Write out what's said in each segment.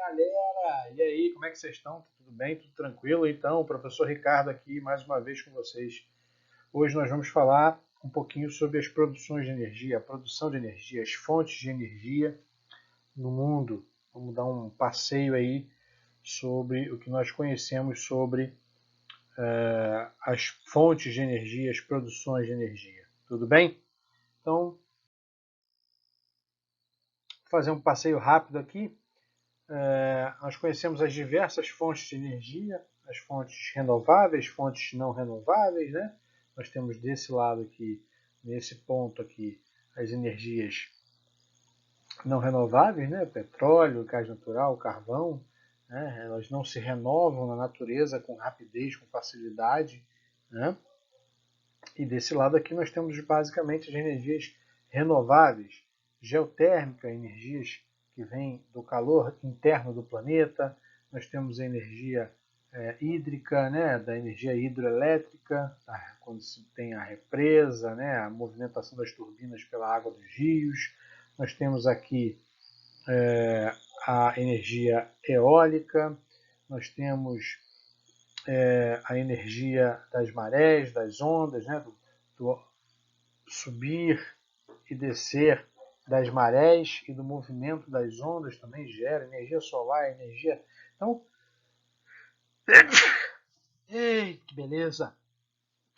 galera! E aí, como é que vocês estão? Tudo bem? Tudo tranquilo? Então, o professor Ricardo aqui mais uma vez com vocês. Hoje nós vamos falar um pouquinho sobre as produções de energia, a produção de energia, as fontes de energia no mundo. Vamos dar um passeio aí sobre o que nós conhecemos sobre as fontes de energia, as produções de energia. Tudo bem? Então, vou fazer um passeio rápido aqui. Nós conhecemos as diversas fontes de energia, as fontes renováveis, fontes não renováveis, né? Nós temos desse lado aqui, nesse ponto aqui, as energias não renováveis, né? Petróleo, gás natural, carvão, né? Elas não se renovam na natureza com rapidez, com facilidade, né? E desse lado aqui nós temos basicamente as energias renováveis, geotérmica, energias que vêm do calor interno do planeta. Nós temos a energia hídrica, né, da energia hidroelétrica, quando se tem a represa, né, a movimentação das turbinas pela água dos rios. Nós temos aqui a energia eólica, nós temos a energia das marés, das ondas, né, do subir e descer das marés e do movimento das ondas também gera energia solar, energia. Então, ei, que beleza!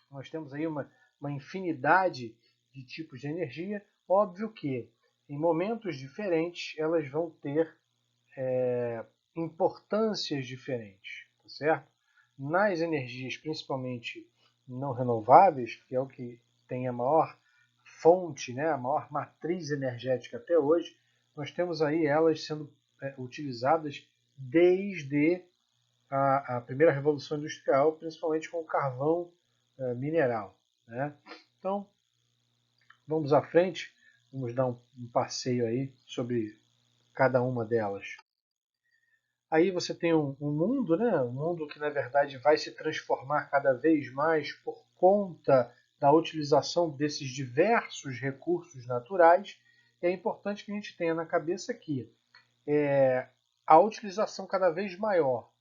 Nós temos aí uma infinidade de tipos de energia. Óbvio que em momentos diferentes elas vão ter importâncias diferentes, tá certo? Nas energias, principalmente não renováveis, que é o que tem a maior fonte, né, a maior matriz energética até hoje, nós temos aí elas sendo utilizadas desde a primeira revolução industrial, principalmente com o carvão mineral, né? Então, vamos à frente, vamos dar um passeio aí sobre cada uma delas. Aí você tem um mundo, né? Um mundo que na verdade vai se transformar cada vez mais por conta da utilização desses diversos recursos naturais. E é importante que a gente tenha na cabeça que a utilização cada vez maior,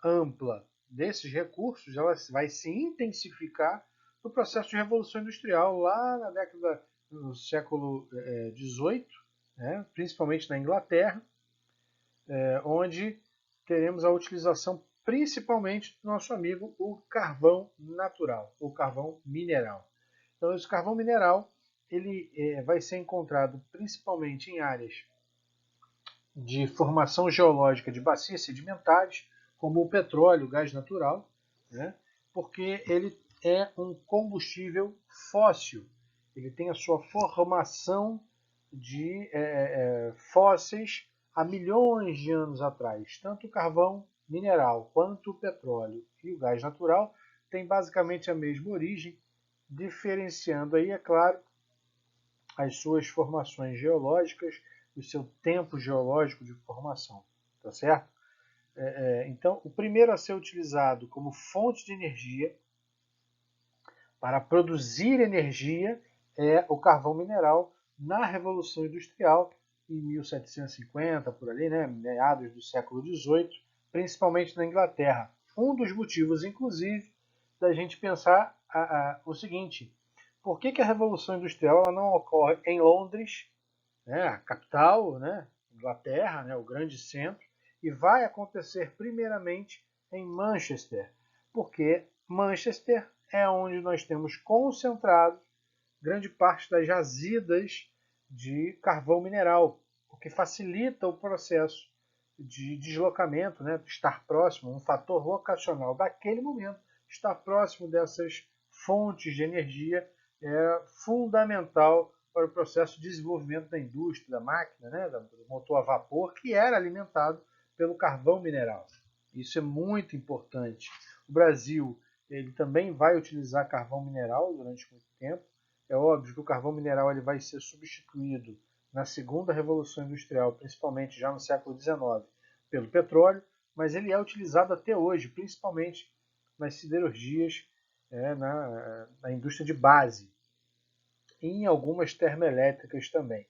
ampla desses recursos, ela vai se intensificar no processo de revolução industrial lá na década do século XVIII, né? Principalmente na Inglaterra, onde teremos a utilização principalmente do nosso amigo o carvão natural, o carvão mineral. Então, esse carvão mineral ele vai ser encontrado principalmente em áreas de formação geológica de bacias sedimentares, como o petróleo, o gás natural, né? Porque ele é um combustível fóssil. Ele tem a sua formação de fósseis há milhões de anos atrás. Tanto o carvão mineral quanto o petróleo e o gás natural têm basicamente a mesma origem, diferenciando aí, é claro, as suas formações geológicas, o seu tempo geológico de formação, tá certo? Então, o primeiro a ser utilizado como fonte de energia para produzir energia é o carvão mineral na Revolução Industrial em 1750, por ali, né, meados do século XVIII, principalmente na Inglaterra. Um dos motivos, inclusive, da gente pensar o seguinte: por que a Revolução Industrial ela não ocorre em Londres, né, a capital, né, Inglaterra, né, o grande centro, e vai acontecer primeiramente em Manchester? Porque Manchester é onde nós temos concentrado grande parte das jazidas de carvão mineral, o que facilita o processo de deslocamento, né, estar próximo, um fator locacional daquele momento, estar próximo dessas fontes de energia é fundamental para o processo de desenvolvimento da indústria, da máquina, né, do motor a vapor, que era alimentado pelo carvão mineral. Isso é muito importante. O Brasil ele também vai utilizar carvão mineral durante muito tempo. É óbvio que o carvão mineral ele vai ser substituído na segunda revolução industrial, principalmente já no século XIX, pelo petróleo, mas ele é utilizado até hoje, principalmente nas siderurgias, na indústria de base, e em algumas termoelétricas também,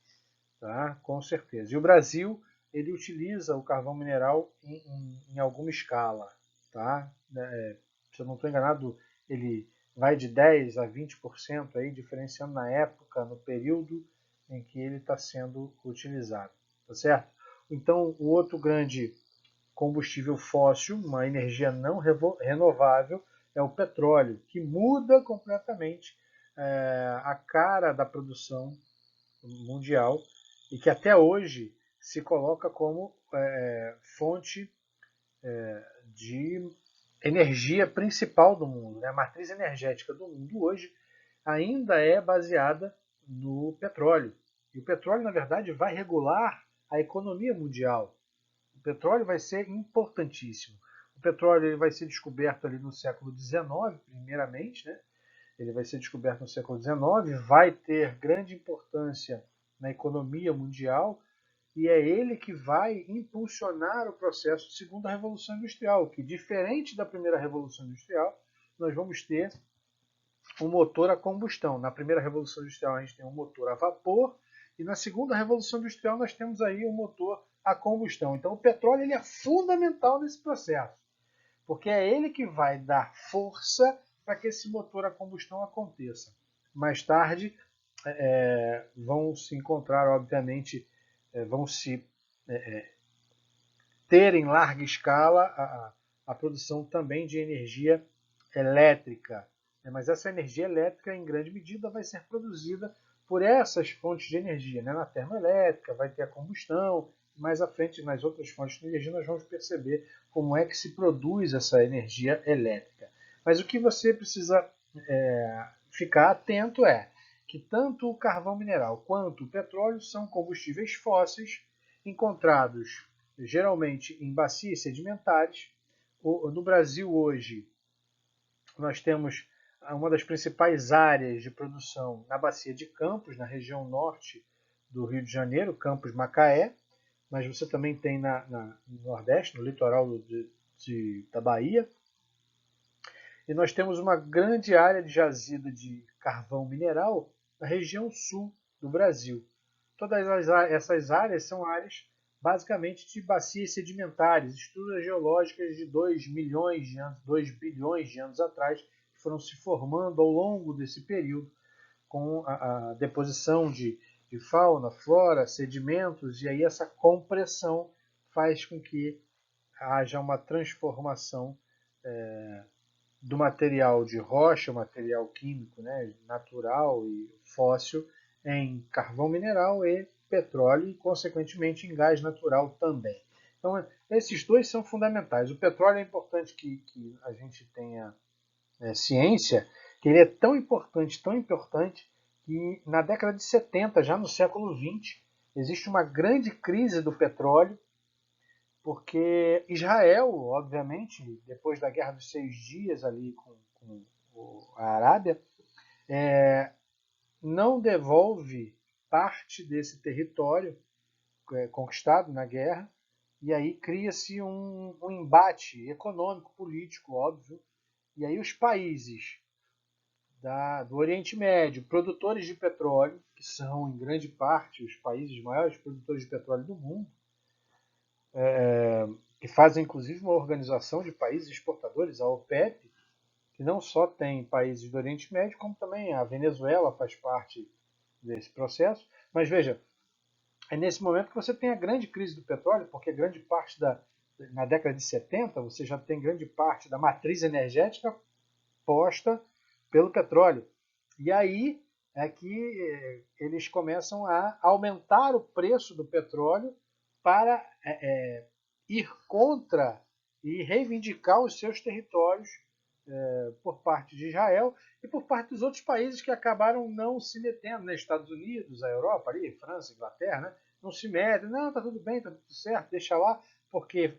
tá? Com certeza. E o Brasil ele utiliza o carvão mineral em alguma escala. Tá? Se eu não estou enganado, ele vai de 10% a 20%, aí, diferenciando na época, no período em que ele está sendo utilizado. Tá certo? Então, o outro grande combustível fóssil, uma energia não renovável, é o petróleo, que muda completamente a cara da produção mundial e que até hoje se coloca como fonte de energia principal do mundo. Né? A matriz energética do mundo hoje ainda é baseada no petróleo. E o petróleo, na verdade, vai regular a economia mundial. O petróleo vai ser importantíssimo. O petróleo ele vai ser descoberto ali no século XIX, primeiramente, né? Ele vai ser descoberto no século XIX, vai ter grande importância na economia mundial e é ele que vai impulsionar o processo de segunda revolução industrial, que diferente da primeira revolução industrial, nós vamos ter um motor a combustão. Na primeira revolução industrial a gente tem um motor a vapor e na segunda revolução industrial nós temos aí um motor a combustão. Então o petróleo ele é fundamental nesse processo, porque é ele que vai dar força para que esse motor a combustão aconteça. Mais tarde vão se encontrar, obviamente, vão se ter em larga escala a produção também de energia elétrica. Mas essa energia elétrica, em grande medida, vai ser produzida por essas fontes de energia. Na termoelétrica vai ter a combustão, mais à frente, nas outras fontes de energia, nós vamos perceber como é que se produz essa energia elétrica. Mas o que você precisa ficar atento é que tanto o carvão mineral quanto o petróleo são combustíveis fósseis encontrados geralmente em bacias sedimentares. No Brasil hoje nós temos uma das principais áreas de produção na bacia de Campos, na região norte do Rio de Janeiro, Campos Macaé, mas você também tem no Nordeste, no litoral da Bahia. E nós temos uma grande área de jazida de carvão mineral na região sul do Brasil. Todas essas áreas são áreas basicamente de bacias sedimentares, estruturas geológicas de 2 milhões de anos, 2 bilhões de anos atrás, que foram se formando ao longo desse período, com a deposição de fauna, flora, sedimentos, e aí essa compressão faz com que haja uma transformação do material de rocha, material químico, né, natural e fóssil, em carvão mineral e petróleo e, consequentemente, em gás natural também. Então, esses dois são fundamentais. O petróleo é importante que a gente tenha ciência que ele é tão importante, que na década de 70, já no século XX, existe uma grande crise do petróleo, porque Israel, obviamente, depois da Guerra dos 6 Dias ali com a Arábia, não devolve parte desse território conquistado na guerra, e aí cria-se um embate econômico, político, óbvio, e aí os países do Oriente Médio, produtores de petróleo, que são em grande parte os países maiores produtores de petróleo do mundo, que fazem inclusive uma organização de países exportadores, a OPEP, que não só tem países do Oriente Médio, como também a Venezuela faz parte desse processo. Mas veja, é nesse momento que você tem a grande crise do petróleo, porque grande parte na década de 70, você já tem grande parte da matriz energética posta pelo petróleo. E aí é que eles começam a aumentar o preço do petróleo para ir contra e reivindicar os seus territórios por parte de Israel e por parte dos outros países que acabaram não se metendo, né? Estados Unidos, a Europa, ali, França, Inglaterra, né? Não se metem, não, tá tudo bem, tá tudo certo, deixa lá, porque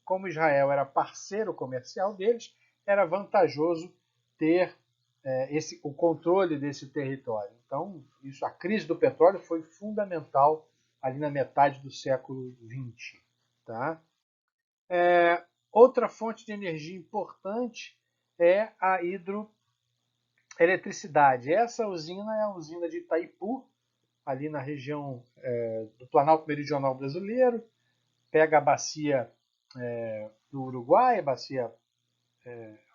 como Israel era parceiro comercial deles, era vantajoso ter o controle desse território. Então, a crise do petróleo foi fundamental ali na metade do século XX. Tá? Outra fonte de energia importante é a hidroeletricidade. Essa usina é a usina de Itaipu, ali na região do Planalto Meridional brasileiro, pega a bacia do Uruguai, a bacia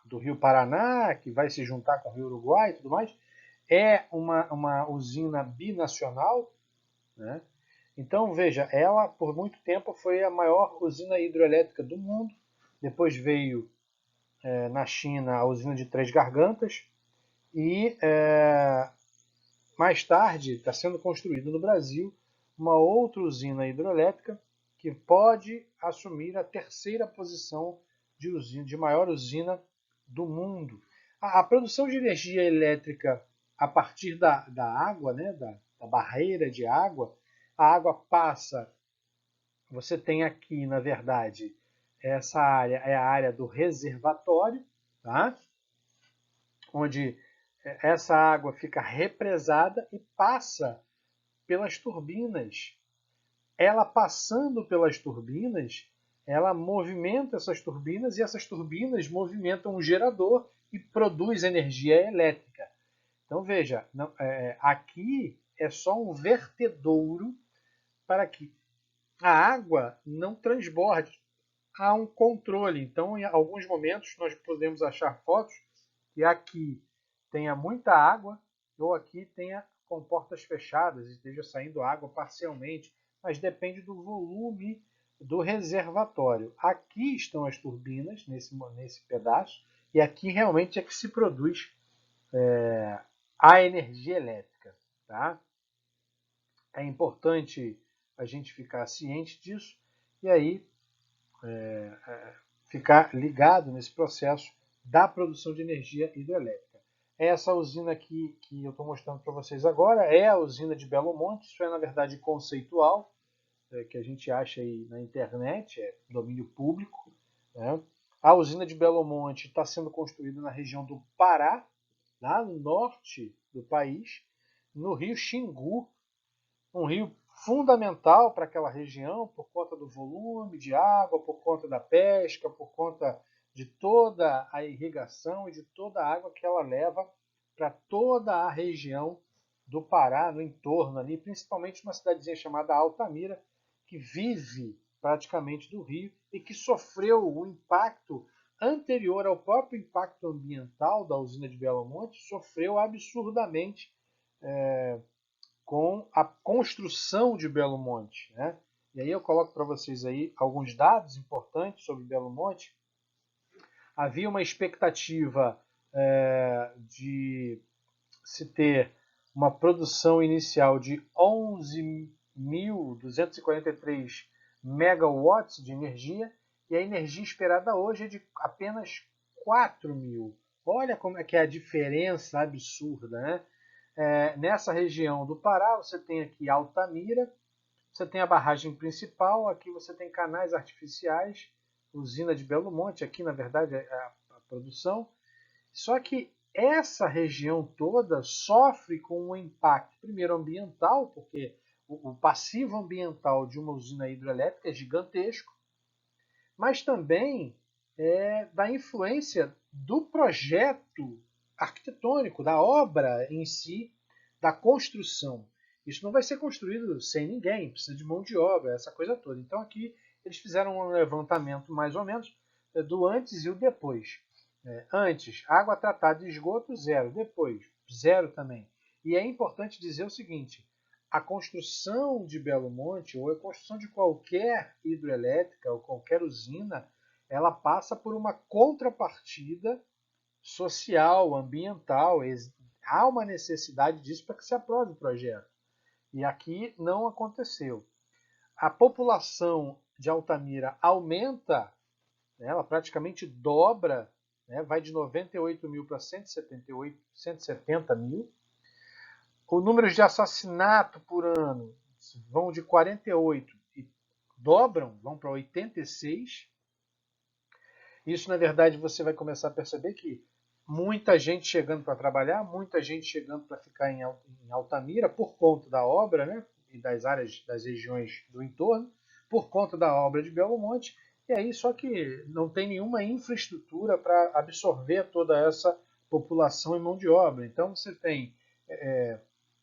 do Rio Paraná, que vai se juntar com o Rio Uruguai e tudo mais, é uma usina binacional, né? Então, veja, ela por muito tempo foi a maior usina hidrelétrica do mundo. Depois veio na China a usina de Três Gargantas e mais tarde está sendo construída no Brasil uma outra usina hidrelétrica que pode assumir a terceira posição de maior usina do mundo. A produção de energia elétrica a partir da água, né, da barreira de água, a água passa. Você tem aqui, na verdade, essa área é a área do reservatório, tá? Onde essa água fica represada e passa pelas turbinas. Ela passando pelas turbinas, ela movimenta essas turbinas e essas turbinas movimentam um gerador e produz energia elétrica. Então veja, aqui é só um vertedouro para que a água não transborde. Há um controle. Então, em alguns momentos, nós podemos achar fotos que aqui tenha muita água ou aqui tenha com portas fechadas e esteja saindo água parcialmente, mas depende do volume do reservatório. Aqui estão as turbinas, nesse pedaço, e aqui realmente é que se produz a energia elétrica. Tá? É importante a gente ficar ciente disso e aí ficar ligado nesse processo da produção de energia hidrelétrica. Essa usina aqui que eu estou mostrando para vocês agora é a usina de Belo Monte. Isso é, na verdade, conceitual, que a gente acha aí na internet, é domínio público. Né? A usina de Belo Monte está sendo construída na região do Pará, lá no norte do país, no rio Xingu, um rio fundamental para aquela região por conta do volume de água, por conta da pesca, por conta de toda a irrigação e de toda a água que ela leva para toda a região do Pará, no entorno ali, principalmente uma cidadezinha chamada Altamira, que vive praticamente do rio e que sofreu o impacto anterior ao próprio impacto ambiental da usina de Belo Monte, sofreu absurdamente com a construção de Belo Monte. Né? E aí eu coloco para vocês aí alguns dados importantes sobre Belo Monte. Havia uma expectativa de se ter uma produção inicial de 11.243 megawatts de energia e a energia esperada hoje é de apenas 4.000. Olha como é que é a diferença absurda, né? Nessa região do Pará, você tem aqui Altamira, você tem a barragem principal, aqui você tem canais artificiais, usina de Belo Monte, aqui na verdade é a produção. Só que essa região toda sofre com um impacto, primeiro ambiental, porque o passivo ambiental de uma usina hidrelétrica é gigantesco, mas também da influência do projeto arquitetônico, da obra em si, da construção. Isso não vai ser construído sem ninguém, precisa de mão de obra, essa coisa toda. Então aqui eles fizeram um levantamento mais ou menos do antes e o depois. Antes, água tratada de esgoto, zero. Depois, zero também. E é importante dizer o seguinte, a construção de Belo Monte, ou a construção de qualquer hidrelétrica, ou qualquer usina, ela passa por uma contrapartida social, ambiental. Há uma necessidade disso para que se aprove o projeto. E aqui não aconteceu. A população de Altamira aumenta, né, ela praticamente dobra, né, vai de 98 mil para 170 mil. O número de assassinatos por ano vão de 48 e dobram, vão para 86. Isso, na verdade, você vai começar a perceber que muita gente chegando para trabalhar, muita gente chegando para ficar em Altamira por conta da obra, né, e das áreas, das regiões do entorno, por conta da obra de Belo Monte, e aí só que não tem nenhuma infraestrutura para absorver toda essa população e mão de obra. Então você tem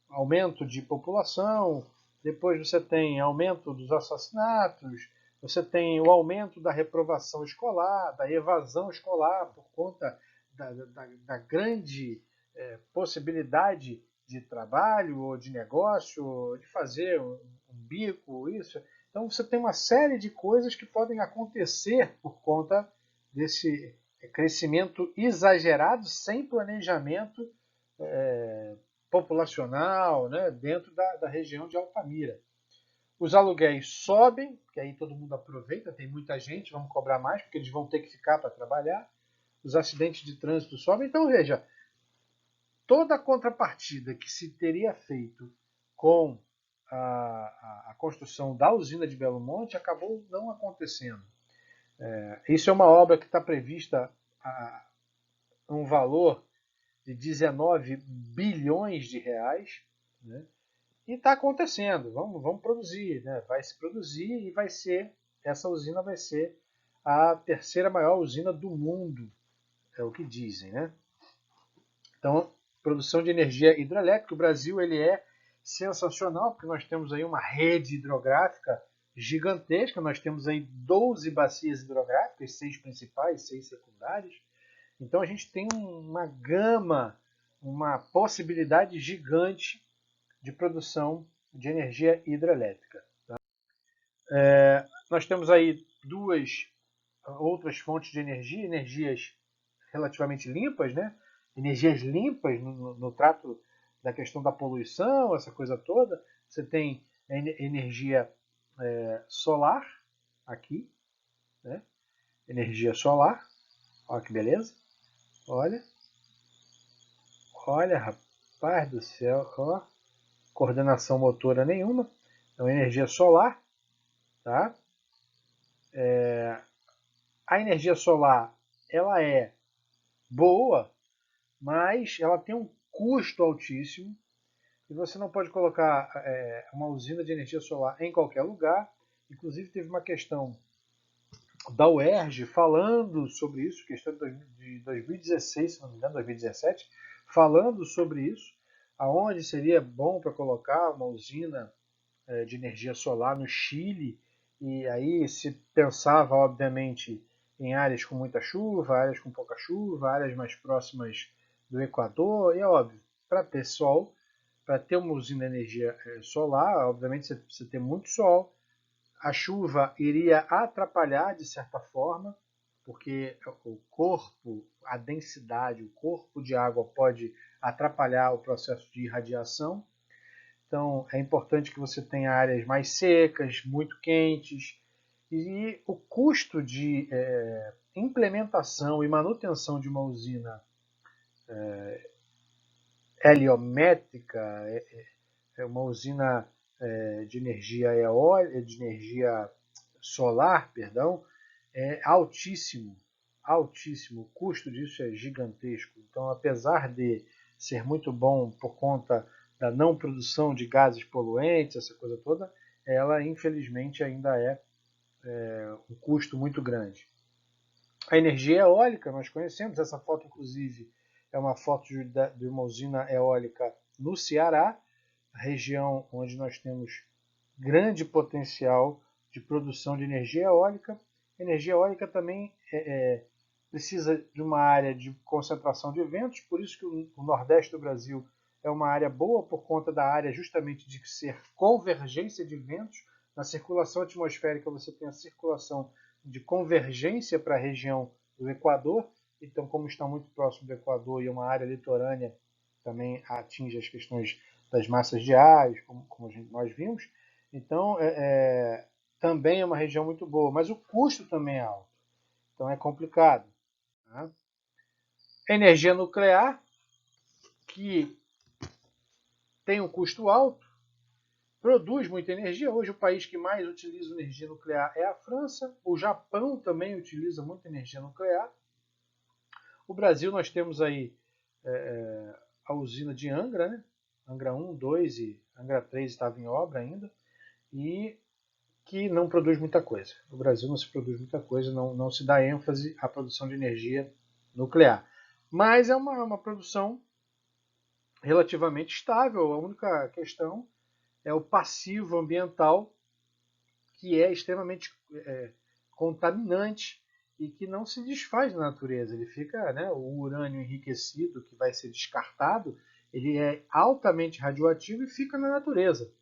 aumento de população, depois você tem aumento dos assassinatos, Você tem o aumento da reprovação escolar, da evasão escolar, por conta da grande possibilidade de trabalho ou de negócio, ou de fazer um bico, isso. Então você tem uma série de coisas que podem acontecer por conta desse crescimento exagerado, sem planejamento populacional, né, dentro da região de Altamira. Os aluguéis sobem, que aí todo mundo aproveita, tem muita gente, vamos cobrar mais, porque eles vão ter que ficar para trabalhar. Os acidentes de trânsito sobem. Então, veja, toda a contrapartida que se teria feito com a construção da usina de Belo Monte acabou não acontecendo. Isso é uma obra que está prevista a um valor de 19 bilhões de reais, né? E está acontecendo, vamos produzir, né? Vai se produzir e essa usina vai ser a terceira maior usina do mundo, é o que dizem, né? Então, produção de energia hidrelétrica, o Brasil ele é sensacional, porque nós temos aí uma rede hidrográfica gigantesca, nós temos aí 12 bacias hidrográficas, 6 principais, 6 secundárias. Então a gente tem uma gama, uma possibilidade gigante de produção de energia hidrelétrica. Tá? Nós temos aí duas outras fontes de energia, energias relativamente limpas, né? Energias limpas no trato da questão da poluição, essa coisa toda. Você tem energia solar aqui, né? Energia solar, olha que beleza. Olha, rapaz do céu, ó, coordenação motora nenhuma. Então, energia solar, tá? A energia solar, ela é boa, mas ela tem um custo altíssimo e você não pode colocar uma usina de energia solar em qualquer lugar. Inclusive teve uma questão da UERJ falando sobre isso, questão de 2016, se não me engano, 2017, falando sobre isso, aonde seria bom para colocar uma usina de energia solar no Chile, e aí se pensava, obviamente, em áreas com muita chuva, áreas com pouca chuva, áreas mais próximas do Equador, e é óbvio, para ter sol, para ter uma usina de energia solar, obviamente você precisa ter muito sol, a chuva iria atrapalhar de certa forma, porque o corpo, a densidade, o corpo de água pode atrapalhar o processo de irradiação. Então é importante que você tenha áreas mais secas, muito quentes, e o custo de implementação e manutenção de uma usina heliométrica, uma usina de energia eólica, de energia solar, perdão, é altíssimo, altíssimo. O custo disso é gigantesco. Então, apesar de ser muito bom por conta da não produção de gases poluentes, essa coisa toda, ela infelizmente ainda é um custo muito grande. A energia eólica, nós conhecemos, essa foto inclusive é uma foto de uma usina eólica no Ceará, região onde nós temos grande potencial de produção de energia eólica. Energia eólica também precisa de uma área de concentração de ventos, por isso que o Nordeste do Brasil é uma área boa por conta da área justamente de ser convergência de ventos. Na circulação atmosférica você tem a circulação de convergência para a região do Equador, então como está muito próximo do Equador e uma área litorânea também atinge as questões das massas de ar, como nós vimos, então também é uma região muito boa, mas o custo também é alto, então é complicado. Tá? Energia nuclear, que tem um custo alto, produz muita energia. Hoje o país que mais utiliza energia nuclear é a França. O Japão também utiliza muita energia nuclear. O Brasil nós temos aí a usina de Angra, né? Angra 1, 2 e Angra 3 estava em obra ainda, e que não produz muita coisa. No Brasil não se produz muita coisa, não se dá ênfase à produção de energia nuclear. Mas é uma produção relativamente estável. A única questão é o passivo ambiental, que é extremamente contaminante e que não se desfaz na natureza. Ele fica, né, o urânio enriquecido que vai ser descartado, ele é altamente radioativo e fica na natureza.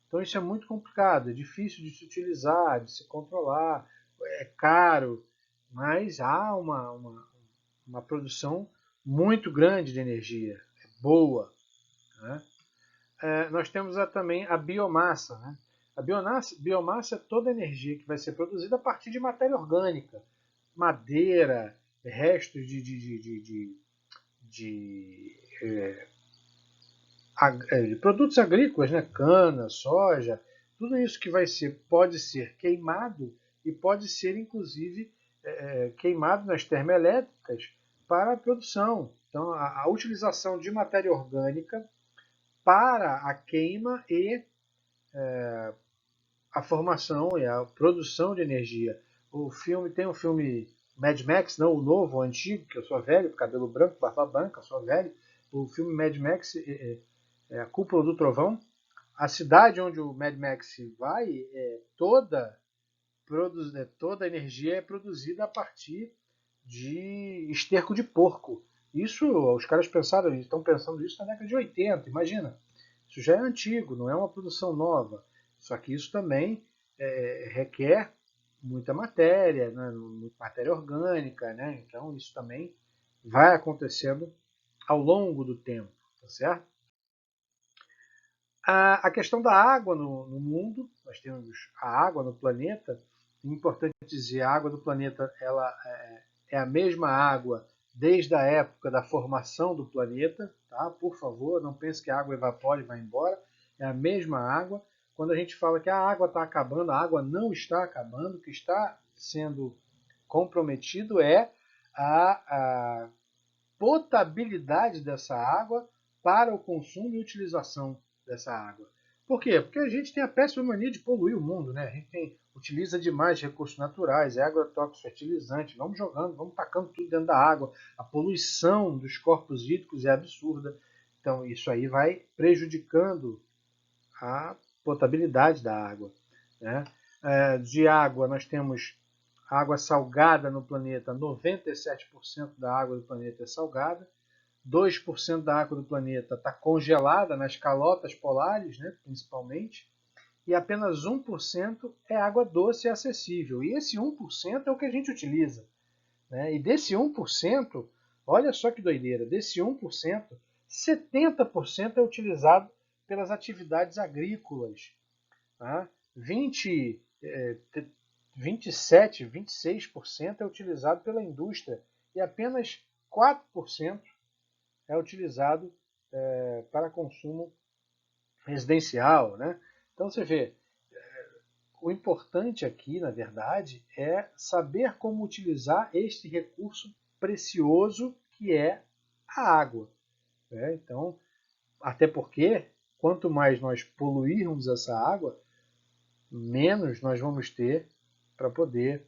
Então isso é muito complicado, é difícil de se utilizar, de se controlar, é caro, mas há uma produção muito grande de energia, é boa. Né? Nós temos também a biomassa. Né? A biomassa é toda a energia que vai ser produzida a partir de matéria orgânica, madeira, restos de produtos agrícolas, né? Cana, soja, tudo isso que pode ser queimado e pode ser inclusive queimado nas termoelétricas para a produção. Então, a utilização de matéria orgânica para a queima e a formação e a produção de energia. Tem um filme Mad Max, não o novo, o antigo, que eu sou velho, cabelo branco, barba branca, sou velho. O filme Mad Max é a Cúpula do Trovão. A cidade onde o Mad Max vai, toda a energia é produzida a partir de esterco de porco. Isso, os caras estão pensando isso na década de 80, imagina. Isso já é antigo, não é uma produção nova. Só que isso também requer muita matéria, né? Muita matéria orgânica, né? Então isso também vai acontecendo ao longo do tempo, tá certo? A questão da água no mundo, nós temos a água no planeta. É importante dizer, a água do planeta ela é a mesma água desde a época da formação do planeta, tá? Por favor, não pense que a água evapora e vai embora. É a mesma água. Quando a gente fala que a água está acabando, a água não está acabando. O que está sendo comprometido é a potabilidade dessa água para o consumo e utilização dessa água. Por quê? Porque a gente tem a péssima mania de poluir o mundo, né? A gente utiliza demais recursos naturais, é agrotóxico, fertilizante, vamos jogando, vamos tacando tudo dentro da água. A poluição dos corpos hídricos é absurda. Então isso aí vai prejudicando a potabilidade da água. Né? De água nós temos água salgada no planeta, 97% da água do planeta é salgada, 2% da água do planeta está congelada nas calotas polares, né, principalmente, e apenas 1% é água doce e acessível. E esse 1% é o que a gente utiliza. Né? E desse 1%, olha só que doideira, desse 1%, 70% é utilizado pelas atividades agrícolas. Tá? 27, 26% é utilizado pela indústria e apenas 4% é utilizado para consumo residencial. Né? Então você vê, o importante aqui, na verdade, é saber como utilizar este recurso precioso que é a água. Né? Então, até porque, quanto mais nós poluirmos essa água, menos nós vamos ter para poder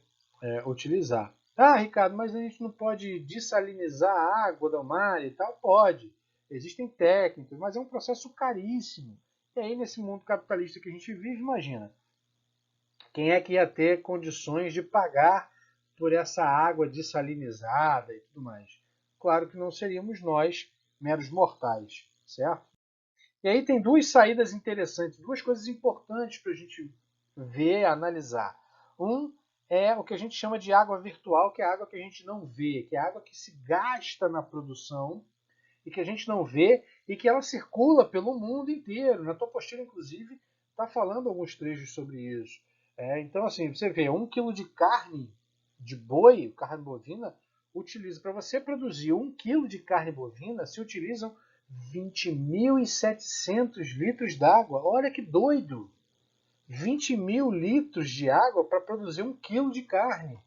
utilizar. Ah, Ricardo, mas a gente não pode dessalinizar a água do mar e tal? Pode. Existem técnicas, mas é um processo caríssimo. E aí, nesse mundo capitalista que a gente vive, imagina, quem é que ia ter condições de pagar por essa água dessalinizada e tudo mais? Claro que não seríamos nós, meros mortais, certo? E aí tem duas saídas interessantes, duas coisas importantes para a gente ver, analisar. Um é o que a gente chama de água virtual, que é a água que a gente não vê, que é a água que se gasta na produção e que a gente não vê e que ela circula pelo mundo inteiro. Na tua postura, inclusive, está falando alguns trechos sobre isso. Então, assim, você vê, 1 quilo de carne de boi, carne bovina, para você produzir 1 quilo de carne bovina, se utilizam 20.700 litros d'água. Olha que doido! 20 mil litros de água para produzir 1 quilo de carne.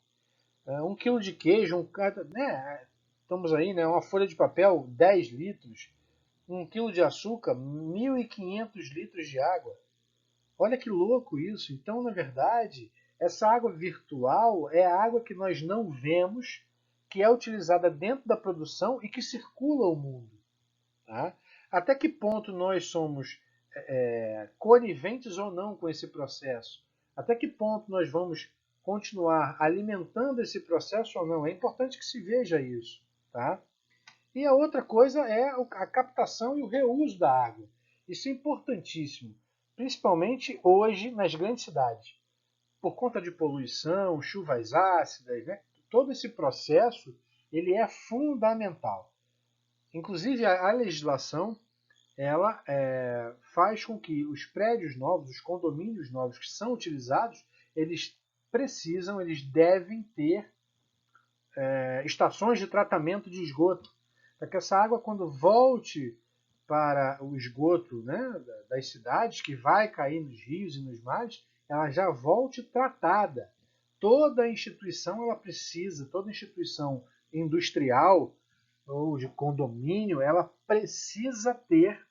1 quilo de queijo, né? Estamos aí, né? Uma folha de papel, 10 litros. 1 quilo de açúcar, 1.500 litros de água. Olha que louco isso. Então, na verdade, essa água virtual é a água que nós não vemos, que é utilizada dentro da produção e que circula o mundo. Tá? Até que ponto nós somos coniventes ou não com esse processo? Até que ponto nós vamos continuar alimentando esse processo ou não? É importante que se veja isso, tá? E a outra coisa é a captação e o reuso da água. Isso é importantíssimo, principalmente hoje nas grandes cidades. Por conta de poluição, chuvas ácidas, né? Todo esse processo ele é fundamental. Inclusive a legislação ela faz com que os prédios novos, os condomínios novos que são utilizados, eles eles devem ter estações de tratamento de esgoto, para que essa água, quando volte para o esgoto, né, das cidades, que vai cair nos rios e nos mares, ela já volte tratada. Toda instituição ela precisa, toda instituição industrial ou de condomínio, ela precisa ter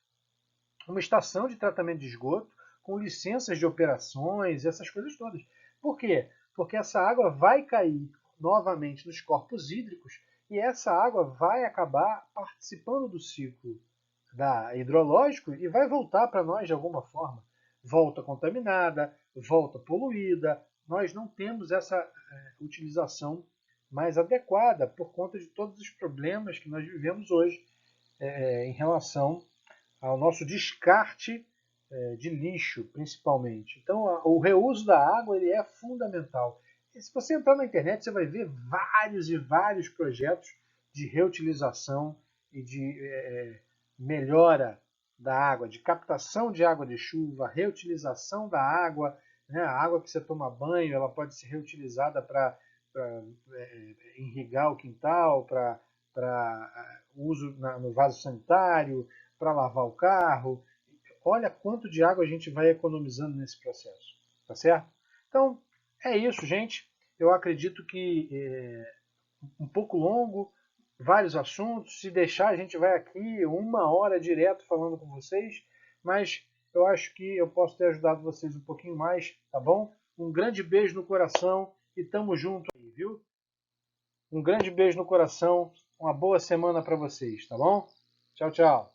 uma estação de tratamento de esgoto com licenças de operações, essas coisas todas. Por quê? Porque essa água vai cair novamente nos corpos hídricos e essa água vai acabar participando do ciclo hidrológico e vai voltar para nós de alguma forma. Volta contaminada, volta poluída. Nós não temos essa utilização mais adequada por conta de todos os problemas que nós vivemos hoje em relação ao nosso descarte de lixo, principalmente. Então, o reuso da água ele é fundamental. E se você entrar na internet, você vai ver vários e vários projetos de reutilização e de melhora da água, de captação de água de chuva, reutilização da água, né? A água que você toma banho, ela pode ser reutilizada para irrigar o quintal, para uso no vaso sanitário, para lavar o carro. Olha quanto de água a gente vai economizando nesse processo, tá certo? Então, é isso, gente. Eu acredito que um pouco longo, vários assuntos. Se deixar, a gente vai aqui 1 hora direto falando com vocês, mas eu acho que eu posso ter ajudado vocês um pouquinho mais, tá bom? Um grande beijo no coração e tamo junto aí, viu? Um grande beijo no coração, uma boa semana para vocês, tá bom? Tchau, tchau.